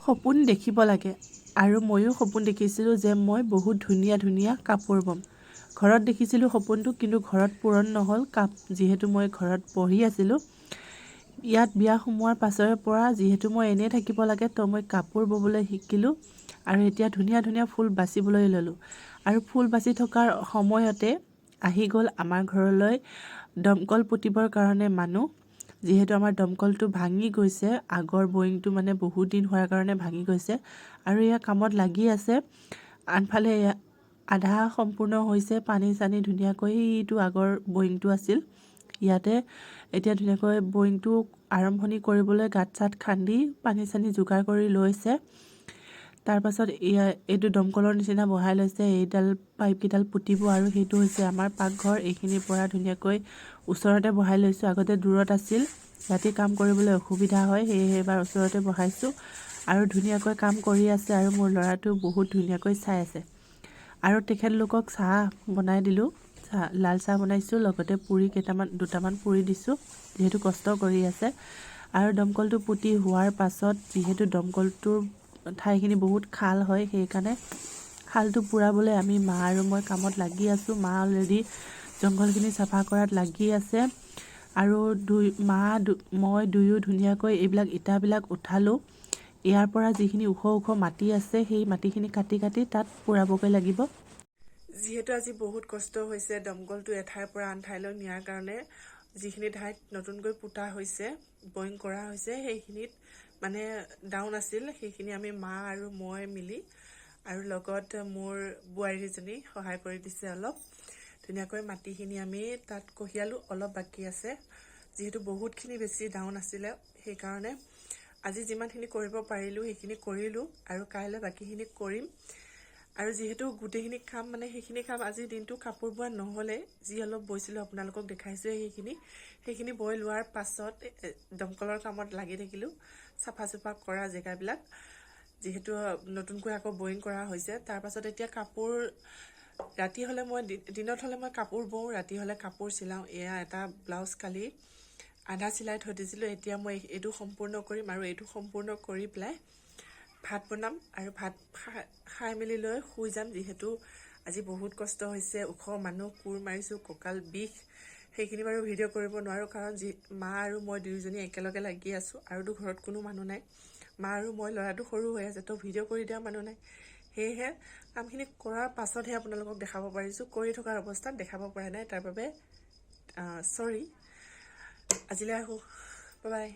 সপোন দেখিব লাগে আৰু ময়ো সপোন দেখিছিলোঁ যে মই বহুত ধুনীয়া ধুনীয়া কাপোৰ বম। ঘৰত দেখিছিলোঁ সপোনটো, কিন্তু ঘৰত পূৰণ নহ'ল। যিহেতু মই ঘৰত পঢ়ি আছিলোঁ, ইয়াত বিয়া সোমোৱাৰ পাছৰে পৰা যিহেতু মই এনেই থাকিব লাগে, তো মই কাপোৰ ববলৈ শিকিলোঁ আৰু এতিয়া ধুনীয়া ধুনীয়া ফুল বাচিবলৈ ল'লোঁ। আৰু ফুল বাচি থকাৰ সময়তে আহি গ'ল আমাৰ ঘৰলৈ দমকল পুতিবৰ কাৰণে মানুহ। যিহেতু আমাৰ দমকলটো ভাঙি গৈছে, আগৰ বয়িংটো মানে বহুত দিন হোৱাৰ কাৰণে ভাঙি গৈছে আৰু এয়া কামত লাগি আছে। আনফালে আধা সম্পূৰ্ণ হৈছে, পানী চানী ধুনীয়াকৈ, এইটো আগৰ বয়িংটো আছিল। ইয়াতে এতিয়া ধুনীয়াকৈ বয়িংটো আৰম্ভণি কৰিবলৈ গাঁত চাত খান্দি পানী চানী যোগাৰ কৰি লৈছে। তাৰপাছত এইটো দমকলৰ নিচিনা বহাই লৈছে। এইডাল পাইপকেইডাল পুতিব আৰু সেইটো হৈছে আমাৰ পাকঘৰ। এইখিনিৰ পৰা ধুনীয়াকৈ ওচৰতে বহাই লৈছোঁ। আগতে দূৰত আছিল, ৰাতি কাম কৰিবলৈ অসুবিধা হয়, সেয়েহে এবাৰ ওচৰতে বহাইছোঁ আৰু ধুনীয়াকৈ কাম কৰি আছে। আৰু মোৰ ল'ৰাটো বহুত ধুনীয়াকৈ চাই আছে আৰু তেখেতলোকক চাহ বনাই দিলোঁ। লাল চাহ বনাইছোঁ, লগতে পুৰি দুটামান পুৰি দিছোঁ, যিহেতু কষ্ট কৰি আছে। আৰু দমকলটো পুতি হোৱাৰ পাছত যিহেতু দমকলটোৰ ঠাইখিনি বহুত খাল হয়, সেইকাৰণে খালটো পুৰাবলৈ আমি মা আৰু মই কামত লাগি আছোঁ। মা অলৰেডি জংঘলখিনি চাফা কৰাত লাগি আছে আৰু মই দুয়ো ধুনীয়াকৈ এইবিলাক ইটাবিলাক উঠালোঁ। ইয়াৰ পৰা যিখিনি ওখ ওখ মাটি আছে, সেই মাটিখিনি কাটি কাটি তাত পুৰাবগৈ লাগিব। যিহেতু আজি বহুত কষ্ট হৈছে দমকলটো এঠাইৰ পৰা আন ঠাইলৈ নিয়াৰ কাৰণে। যিখিনি ঠাইত নতুনকৈ পুতা হৈছে, বয়িং কৰা হৈছে, সেইখিনিত মানে ডাউন আছিল। সেইখিনি আমি মা আৰু মই মিলি আৰু লগত মোৰ বোৱাৰীজনী সহায় কৰি দিছে অলপ। ধুনীয়াকৈ মাটিখিনি আমি তাত কঢ়িয়ালোঁ, অলপ বাকী আছে। যিহেতু বহুতখিনি বেছি ডাউন আছিলে, সেইকাৰণে আজি যিমানখিনি কৰিব পাৰিলোঁ সেইখিনি কৰিলোঁ আৰু কাইলৈ বাকীখিনি কৰিম। আৰু যিহেতু গোটেইখিনি কাম সেইখিনি কাম আজিৰ দিনটো কাপোৰ বোৱা নহ'লে, যি অলপ বৈছিলোঁ আপোনালোকক দেখাইছোঁৱে। সেইখিনি বৈ লোৱাৰ পাছত দমকলৰ কামত লাগি থাকিলোঁ, চাফা চুফা কৰা জেগাবিলাক, যিহেতু নতুনকৈ আকৌ বয়িং কৰা হৈছে। তাৰপাছত এতিয়া কাপোৰ ৰাতি হ'লে দিনত হ'লে মই কাপোৰ বওঁ, ৰাতি হ'লে কাপোৰ চিলাওঁ। এয়া এটা ব্লাউজ কালি আধা চিলাই থৈ দিছিলোঁ, এতিয়া মই এইটো সম্পূৰ্ণ কৰিম আৰু এইটো সম্পূৰ্ণ কৰি পেলাই ভাত বনাম আৰু ভাত খাই মেলি লৈ শুই যাম। যিহেতু আজি বহুত কষ্ট হৈছে, ওখ মানুহ, কোৰ মাৰিছোঁ, কঁকাল বিষ। সেইখিনি বাৰু ভিডিঅ' কৰিব নোৱাৰোঁ, কাৰণ মা আৰু মই দুয়োজনী একেলগে লাগি আছোঁ আৰুতো ঘৰত কোনো মানুহ নাই। মা আৰু মই, ল'ৰাটো সৰু হৈ আছে, তো ভিডিঅ' কৰি দিয়া মানুহ নাই। সেয়েহে কামখিনি কৰাৰ পাছতহে আপোনালোকক দেখাব পাৰিছোঁ। কৰি থকাৰ অৱস্থাত দেখাব পৰা নাই, তাৰ বাবে চৰি। আজিলৈ আহোঁ, বাই বাই।